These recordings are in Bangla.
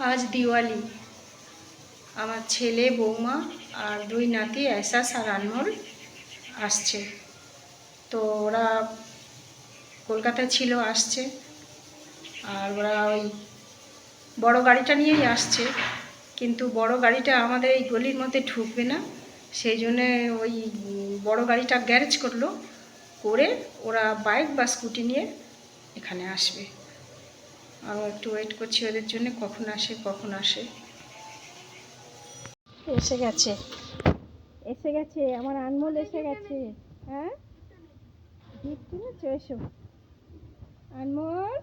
आज दिवाली আমার ছেলে বৌমা আর দুই নাতি এসাস আর আনমোল আসছে। তো ওরা কলকাতায় ছিল, আসছে। আর ওরা ওই বড় গাড়িটা নিয়েই আসছে, কিন্তু বড় গাড়িটা আমাদের এই গলির মধ্যে ঢুকবে না, সেই জন্যে ওই বড় গাড়িটা গ্যারেজ করলো, করে ওরা বাইক বা স্কুটি নিয়ে এখানে আসবে। আমি একটু ওয়েট করছি ওদের জন্য, কখন আসে। এসে গেছে আমার আনমোল, এসে গেছে। হ্যাঁ, গিফট কিনেছো? এসো আনমোল,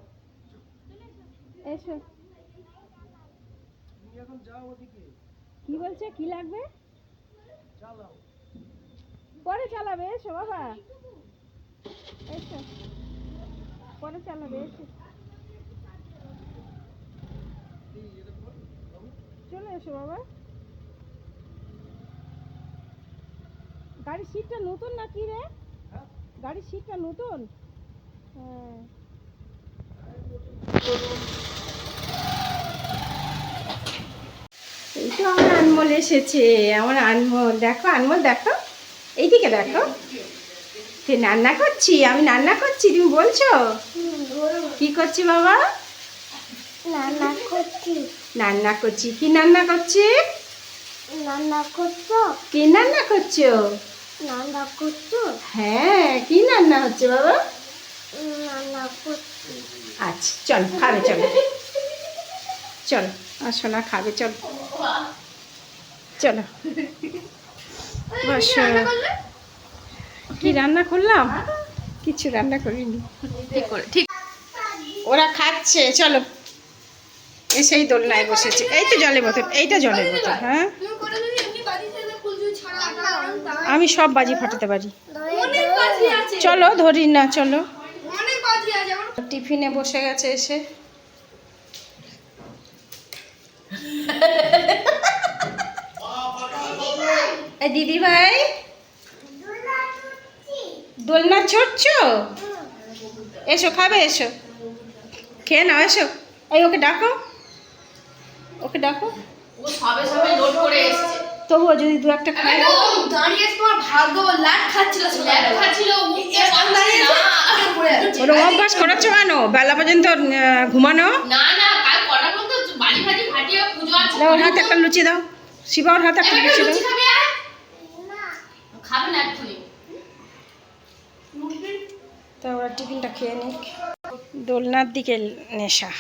এসো। কি বলছে, কি লাগবে? পরে চালাবে, এসো বাবা, এসো, পরে চালাবে, এসো, চলে এসো বাবা। গাড়ির সিটটা নতুন নাকি রে? গাড়ির সিটটা নতুন? হ্যাঁ। এই তো আমার আনমোল এসেছে। আমার আনমোল দেখো, আনমোল দেখো, এইদিকে দেখো। তুই রান্না করছি, আমি রান্না করছি, তুমি বলছো? কি করছি বাবা? রান্না করছি। কি রান্না করছি? কি রান্না করছো? হ্যাঁ, কি রান্না হচ্ছে বাবা? আচ্ছা চল, খাবে, চলো চলো, আসো না, খাবে, চলো চলো বসো। কি রান্না করলাম? কিছু রান্না করিনি। ঠিক, ওরা খাচ্ছে, চলো। এসেই দোলনায় বসেছে। এই তো জলের বোতল, এইটা জলের বোতল। হ্যাঁ, আমি সব বাজি ফাটাতে পারি। চলো ধরি না, চলো। টিফিনে বসে গেছে এসে। দিদি ভাই, দোলনা চড়ছো? এসো, খাবে, এসো, খেয়ে নাও, এসো। এই ওকে ডাকো, ওকে ডাকো। ও সবে সবে লোড করে এসেছে, তবুও যদি দু একটা খায়। ও দাঁড়িয়ে তোমার ভাগ্য, লাট খাচ্ছিল, ওরা অভ্যাস করাচ্ছ কেন বেলা পর্যন্ত ঘুমানো? না না, কাল কটা পর্যন্ত বাড়ি ভাজি ফাটিয়ে পুজো আছে। দাও, ওর হাতে একটা লুচি দাও, শিবা ওর হাতে একটা লুচি দাও। খাবে না এক্ষুনি। তা ওরা টিফিনটা খেয়ে নিক। দোলনার দিকে নেশা।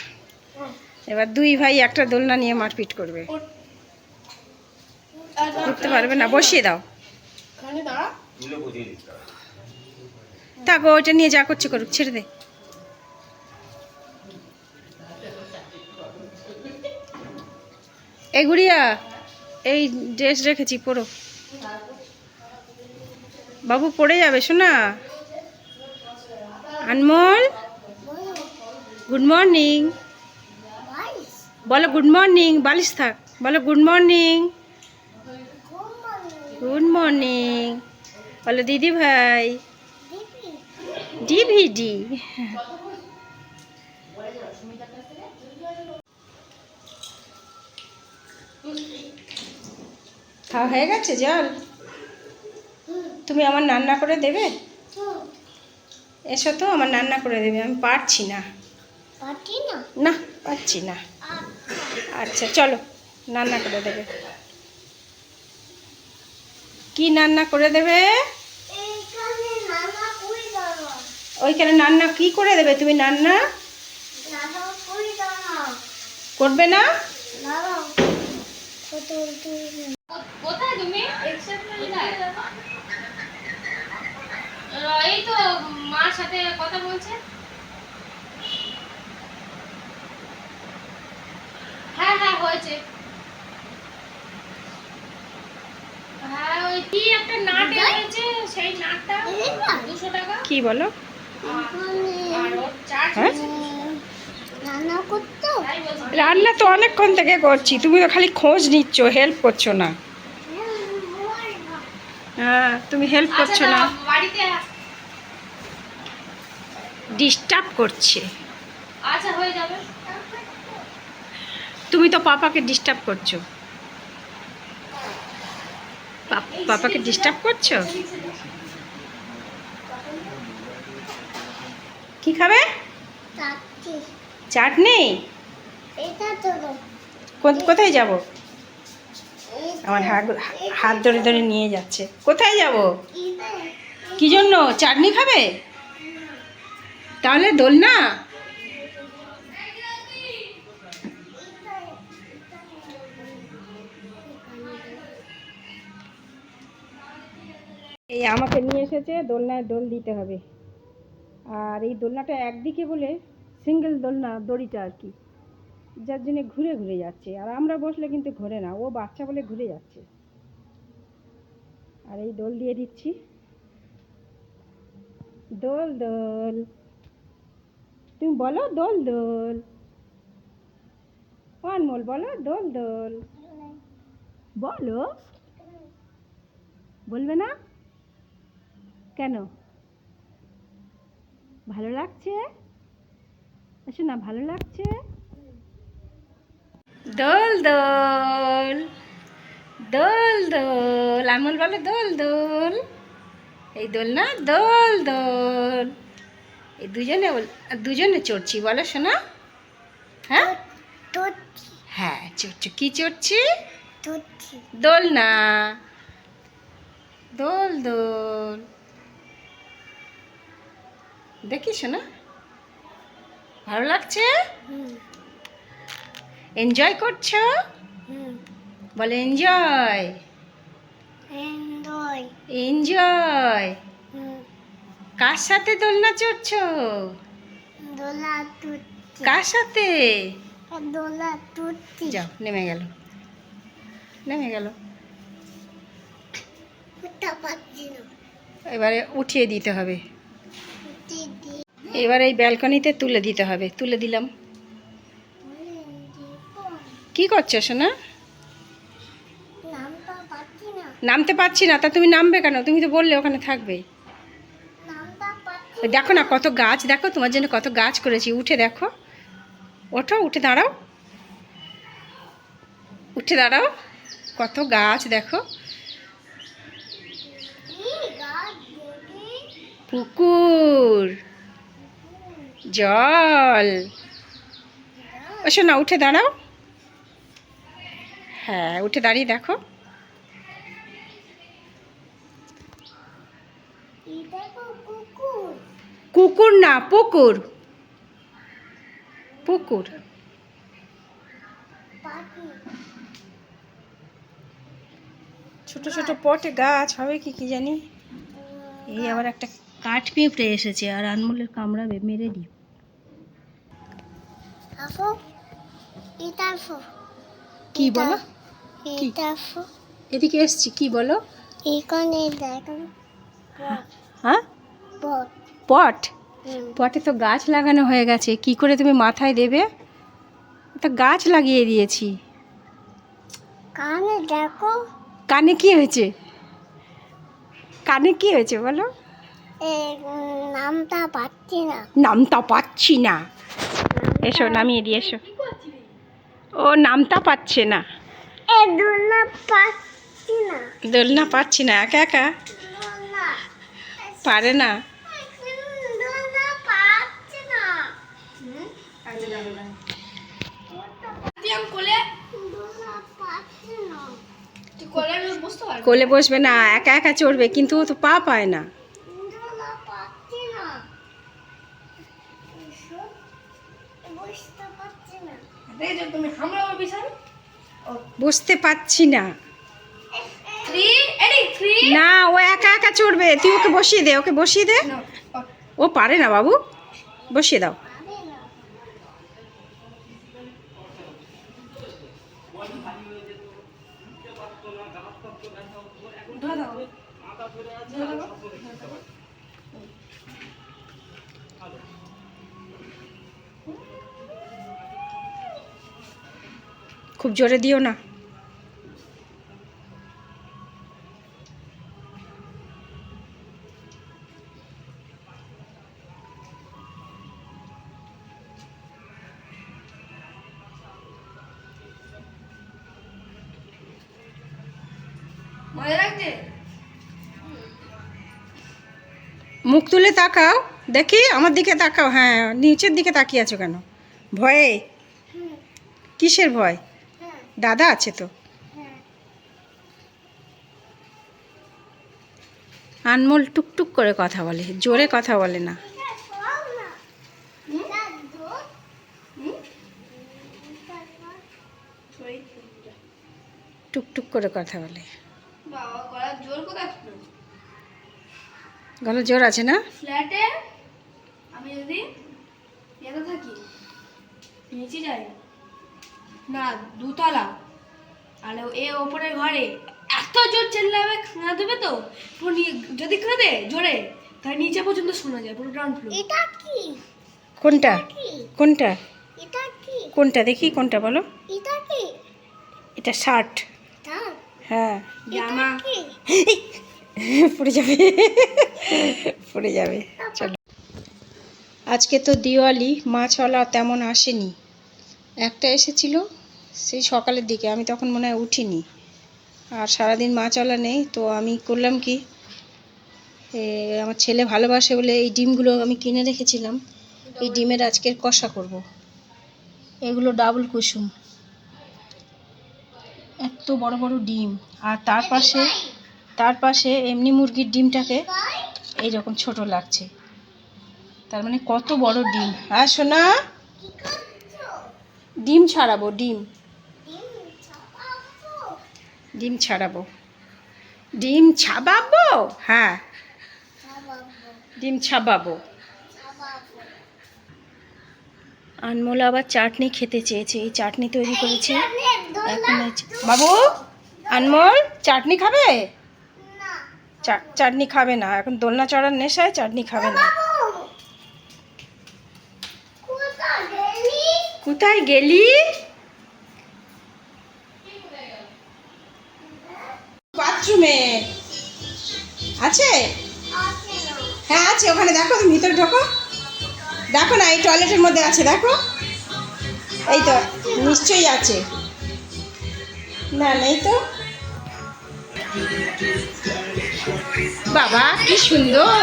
এবার দুই ভাই একটা দোলনা নিয়ে মারপিট করবে। উঠতে পারবে না, বসিয়ে দাও। থাকো, ওইটা নিয়ে যা করছে করুক, ছেড়ে দে। এই গুড়িয়া, এই ড্রেস রেখেছি, পরো। বাবু পড়ে যাবে, শোনা। আনমোল, গুড মর্নিং বলো, গুড মর্নিং। বালিশ থাক, বলো গুড মর্নিং। গুড মর্নিং বলো দিদি ভাই। ডিভিডি। খাওয়া হয়ে গেছে জল? তুমি আমার রান্না করে দেবে? এসো তো, আমার রান্না করে দেবে। আমি পারছি না, না পারছি না। আচ্ছা চলো, রান্না করে দেবে। কি রান্না করে দেবে? ওইখানে রান্না কি করে দেবে তুমি? রান্না করবে না? কোথায় তুমি? এই তো মার সাথে কথা বলছে। হ্যাঁ হ্যাঁ হয়েছে। হ্যাঁ, ওই কি একটা নাট এনেছে, সেই নাটটা 200 টাকা। কি বলো? হ্যাঁ, রান্না তো অনেকক্ষণ থেকে করছি, তুমি তো খালি খোঁজ নিচ্ছ, হেল্প করছো না। হ্যাঁ, তুমি হেল্প করছো না, ডিস্টার্ব করছে। আচ্ছা হয়ে যাবে। তুমি তুমি তো পাপাকে ডিস্টার্ব করছো। পাপাকে ডিস্টার্ব করছো। কি খাবে? চাটনি। কোথায় যাব? আমার হাত ধরে ধরে নিয়ে যাচ্ছে। কোথায় যাব? কি জন্য? চাটনি খাবে? তাহলে দোলনা। এই আমাকে নিয়ে এসেছে, দোলনায় দোল দিতে হবে। আর এই দোলনাটা একদিকে বলে সিঙ্গেল দোলনা, দড়িটা আর কি, যার জন্য ঘুরে ঘুরে যাচ্ছে। আর আমরা বসলে কিন্তু ঘোরে না, ও বাচ্চা বলে ঘুরে যাচ্ছে। আর এই দোল দিয়ে দিচ্ছি। দোল দোল, তুমি বলো দোল দোল। অনমোল বলো দোল দোল। বলো। বলবে না কেন? ভালো লাগছে? আসো না, ভালো লাগছে। দোল দোল, দোল দোল। অনমোল বলো দোল দোল। এই দোল না, দোল দোল। এই দুজনে চড়ছি, বলো শোনা। হ্যাঁ হ্যাঁ, চড়ছি। কি চড়ছি? দোল না, দোল দোল। দেখি শোনা, ভালো লাগছে? এনজয় করছো? বলে এনজয়। এনজয়। কার সাথে দোলনা চড়ছো? কার সাথে? যাও, নেমে গেল, নেমে গেল। এবারে উঠিয়ে দিতে হবে। এবার এই ব্যালকনিতে তুলে দিতে হবে। তুলে দিলাম। কি করছো সোনা? নামতে পারছি না। তা তুমি নামবে কেন? তুমি তো বললে ওখানে থাকবে। দেখো না কত গাছ, দেখো তোমার জন্য কত গাছ করেছি। উঠে দেখো, ওঠো, উঠে দাঁড়াও, উঠে দাঁড়াও। কত গাছ দেখো। পুকুর, জল। ও শোনা, উঠে দাঁড়াও। হ্যাঁ, উঠে দাঁড়িয়ে দেখো। কুকুর না, পুকুর, পুকুর। ছোট ছোট পটে গাছ হবে কি কি জানি। এই আবার একটা কাঠ পিঁপড়ে এসেছে, আর আনমোলের কামড়াবে, মেরে দিই। কি বলো? এদিকে এসছি, কি বলো? হ্যাঁ, পট। পটে তো গাছ লাগানো হয়ে গেছে, কি করে তুমি মাথায় দেবে? তো গাছ লাগিয়ে দিয়েছি। কানে দেখো। কানে কি হয়েছে? কানে কি হয়েছে বলো? নামটা পাচ্ছি না। নামটা পাচ্ছি না। এসো, নামিয়ে দিয়ে এসো। ও নামটা পাচ্ছে না। দোলনা পাচ্ছি না। দোলনা পাচ্ছি না, একা একা পারে না। কোলে বসবে না, একা একা চড়বে, কিন্তু ও তো পা পায় না। বসতে পাচ্ছি না। না, ও একা একা চড়বে। তুই ওকে বসিয়ে দে, ওকে বসিয়ে দে। ও পারে না বাবু, বসিয়ে দাও। খুব জোরে দিও না। মুখ তুলে তাকাও, দেখি আমার দিকে তাকাও। হ্যাঁ, নিচের দিকে তাকিয়ে আছো কেন? ভয়ে? কিসের ভয়? দাদা আছে তো। আনমোল টুকটুক করে কথা বলে, জোরে কথা বলে না। টুকটুক করে কথা বলে। গলা জোর আছে না? ফ্ল্যাটে আমি যদি এতে থাকি, নিচে যাই না, দুতলা, আর এ ওপরের ঘরে এত জোর চেল্লাবে, খানা দেবে তো পুরো যদি কাঁদে জোরে তার নিচে পর্যন্ত শোনা যায়, পুরো গ্রাউন্ড ফ্লোর। এটা কি? কোনটা কোনটা এটা কি? কোনটা দেখি, কোনটা বলো? এটা কি? এটা শার্ট। হ্যাঁ, জামা। পড়ে যাবে, পড়ে যাবে। চলো, আজকে তো দিওয়ালি, মাছওয়ালা তেমন আসেনি। একটা এসেছিল সেই সকালের দিকে, আমি তখন মনে হয় উঠিনি। আর সারাদিন মাছওয়ালা নেই, তো আমি করলাম কি, আমার ছেলে ভালোবাসে বলে এই ডিমগুলো আমি কিনে রেখেছিলাম। এই ডিমের আজকের কষা করব। এগুলো ডাবল কুসুম, এত বড় বড় ডিম। আর তার পাশে এমনি মুরগির ডিমটাকে এইরকম ছোট লাগছে। তার মানে কত বড় ডিম। হ্যাঁ সোনা, ডিম ছাড়াবো, ডিম ছাড়াবো, ডিম ছাবাবো। হ্যাঁ, ডিম ছাবাবো। আনমোল আবার চাটনি খেতে চেয়েছে, এই চাটনি তৈরি করেছে এখন। বাবু, আনমোল চাটনি খাবে? চাটনি খাবে না, এখন দোলনা চড়ার নেশায় চাটনি খাবে না। কোথায় গেলি? বাথরুমে আছে? হ্যাঁ আছে, ওখানে দেখো, তুমি ভিতরে ঢোকো, দেখো না, এই টয়লেটের মধ্যে আছে, দেখো। এই তো, নিশ্চয়ই আছে। না, নেই তো। বাবা কি সুন্দর,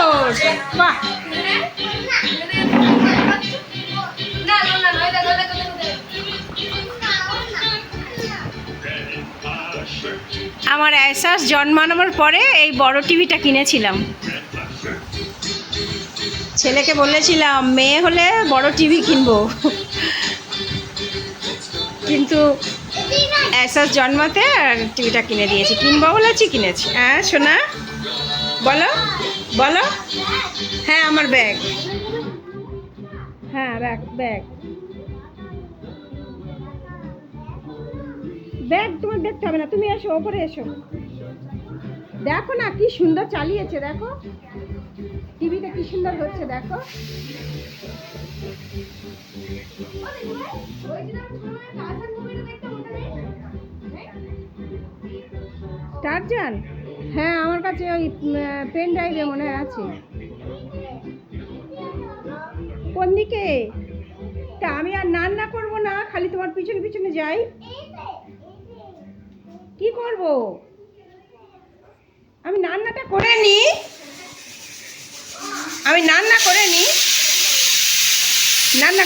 বাহ। আমার এহসাস জন্মানোর পরে এই বড় টিভিটা কিনেছিলাম। ছেলেকে বলেছিলাম মেয়ে হলে বড় টিভি কিনবো, কিন্তু এহসাস জন্মাতে টিভিটা কিনে দিয়েছি। কিনবো বলেছি, কিনেছি। হ্যাঁ সোনা, বলো বলো। হ্যাঁ, আমার ব্যাগ। হ্যাঁ, ব্যাগ ব্যাগ ব্যাগ তোমার দেখতে হবে না, তুমি এসো, ওপরে এসো। দেখো না কি সুন্দর চালিয়েছে, দেখো টিভিটা কি সুন্দর হচ্ছে, দেখো। টারজান? হ্যাঁ, আমার কাছে ওই পেন ড্রাইভে মনে হয় আছে। কোন দিকে? তা আমি আর রান্না করবো না, খালি তোমার পিছনে পিছনে যাই। কি করব? আমি রান্নাটা করে নি, রান্না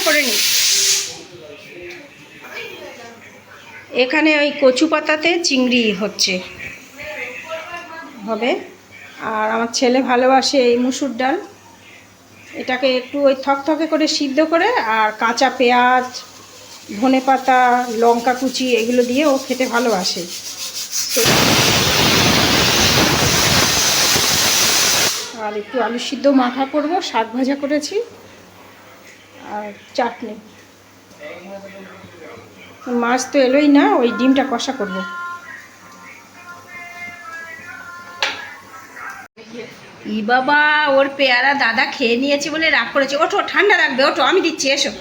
করে নি। এখানে ওই কচু পাতাতে চিংড়ি হচ্ছে, হবে। আর আমার ছেলে ভালোবাসে এই মুসুর ডাল, এটাকে একটু ওই থকথকে করে সিদ্ধ করে আর কাঁচা পেঁয়াজ, ধনেপাতা, লঙ্কা কুচি এগুলো দিয়ে ও খেতে ভালোবাসে। আর একটু আলু সিদ্ধ মাখা করব, শাক ভাজা করেছি, আর চাটনি। মাছ তো এলোই না, ওই ডিমটা কষা করব। ই বাবা, ওর পেয়ারা দাদা খেয়ে নিয়েছে বলে রাগ করেছে। ওঠো, ঠান্ডা রাখবে, ওঠো, আমি দিচ্ছি, এসো।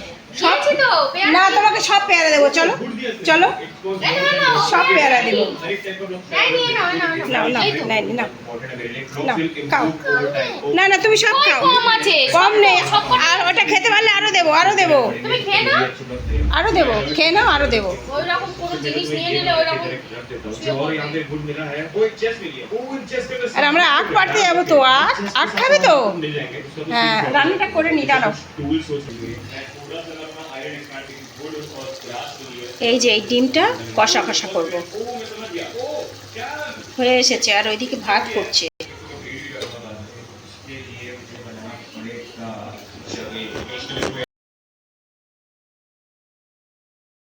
না, তোমাকে সব পেয়ারা দেবো, চলো চলো, সব পেয়ারা দেবো। না না, তুমি সব খাও, কম নেই। আর ওটা খেতে পারলে আরো দেবো, আরো দেবো, খেয়ে নাও, আরো দেবো। জিনিস নিয়ে নিলে ওরকম আর আমরা আখ পাড়তে যাবো তো, আখ আখ খাবে তো? হ্যাঁ, রান্নাটা করে নি, দাঁড়াও। এই যে এই ডিমটা কষা কষা করব, হয়ে এসেছে। আর ওইদিকে ভাত করছে।